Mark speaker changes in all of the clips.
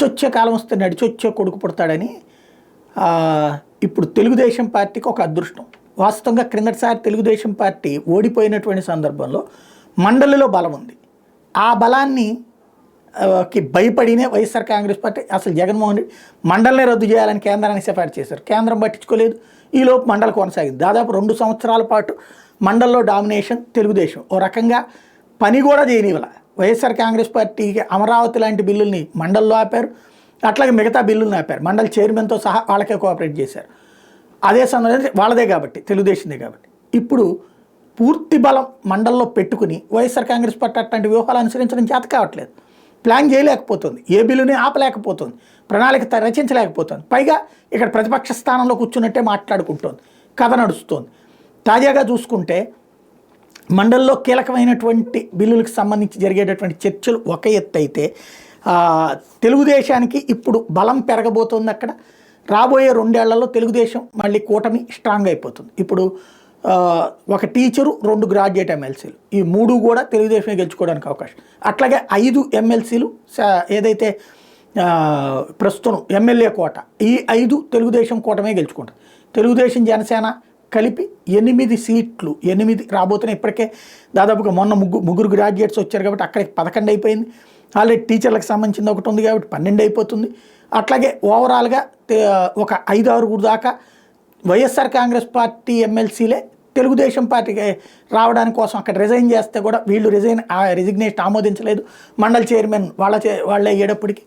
Speaker 1: కలిసొచ్చే కాలం వస్తే నడిచొచ్చే కొడుకు పుడతాడని ఇప్పుడు తెలుగుదేశం పార్టీకి ఒక అదృష్టం. వాస్తవంగా క్రిందటిసారి తెలుగుదేశం పార్టీ ఓడిపోయినటువంటి సందర్భంలో మండలిలో బలం ఉంది. ఆ బలాన్ని కి భయపడినే వైఎస్ఆర్ కాంగ్రెస్ పార్టీ అసలు జగన్మోహన్ రెడ్డి మండలిని రద్దు చేయాలని కేంద్రానికి సిఫారసు చేశారు. కేంద్రం పట్టించుకోలేదు. ఈలోపు మండలి కొనసాగింది. దాదాపు 2 సంవత్సరాల పాటు మండలిలో డామినేషన్ తెలుగుదేశం. ఓ రకంగా పని కూడా చేయనివ్వాల. వైఎస్ఆర్ కాంగ్రెస్ పార్టీకి అమరావతి లాంటి బిల్లుల్ని మండలిలో ఆపారు, అట్లాగే మిగతా బిల్లులను ఆపారు. మండలి చైర్మన్తో సహా వాళ్ళకే కోఆపరేట్ చేశారు. అదే సమయంలో వాళ్ళదే కాబట్టి, తెలుగుదేశందే కాబట్టి. ఇప్పుడు పూర్తి బలం మండలిలో పెట్టుకుని వైఎస్ఆర్ కాంగ్రెస్ పార్టీ అట్లాంటి వ్యూహాలు అనుసరించడం చేత కావట్లేదు. ప్లాన్ చేయలేకపోతుంది, ఏ బిల్లుని ఆపలేకపోతుంది, ప్రణాళిక రచించలేకపోతుంది. పైగా ఇక్కడ ప్రతిపక్ష స్థానంలో కూర్చున్నట్టే మాట్లాడుకుంటోంది, కథ నడుస్తుంది. తాజాగా చూసుకుంటే మండలిలో కీలకమైనటువంటి బిల్లులకు సంబంధించి జరిగేటటువంటి చర్చలు ఒక ఎత్తు అయితే, తెలుగుదేశానికి ఇప్పుడు బలం పెరగబోతోంది. అక్కడ రాబోయే 2 ఏళ్లలో తెలుగుదేశం మళ్ళీ కూటమి స్ట్రాంగ్ అయిపోతుంది. ఇప్పుడు ఒక టీచరు, 2 గ్రాడ్యుయేట్ ఎమ్మెల్సీలు, ఈ 3 కూడా తెలుగుదేశమే గెలుచుకోవడానికి అవకాశం. అట్లాగే 5 ఎమ్మెల్సీలు ఏదైతే ప్రస్తుతం ఎమ్మెల్యే కోట, ఈ 5 తెలుగుదేశం కూటమే గెలుచుకుంటుంది. తెలుగుదేశం జనసేన కలిపి 8 సీట్లు 8 రాబోతున్నాయి. ఇప్పటికే దాదాపుగా మొన్న ముగ్గురు గ్రాడ్యుయేట్స్ వచ్చారు కాబట్టి అక్కడికి 11 అయిపోయింది. ఆల్రెడీ టీచర్లకు సంబంధించింది ఒకటి ఉంది కాబట్టి 12 అయిపోతుంది. అట్లాగే ఓవరాల్గా ఒక 5-6 దాకా వైఎస్ఆర్ కాంగ్రెస్ పార్టీ ఎమ్మెల్సీలే తెలుగుదేశం పార్టీకి రావడానికి కోసం అక్కడ రిజైన్ చేస్తే కూడా వీళ్ళు రిజిగ్నేషన్ ఆమోదించలేదు. మండలి చైర్మన్ వాళ్ళే అయ్యేటప్పటికి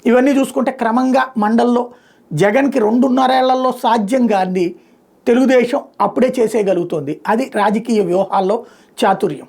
Speaker 1: ఇవన్నీ చూసుకుంటే క్రమంగా మండల్లో జగన్కి 2.5 ఏళ్లలో సాధ్యం కాంది తెలుగుదేశం అప్పుడే చేసేయగలుగుతుంది. అది రాజకీయ వ్యూహాల్లో చాతుర్యం.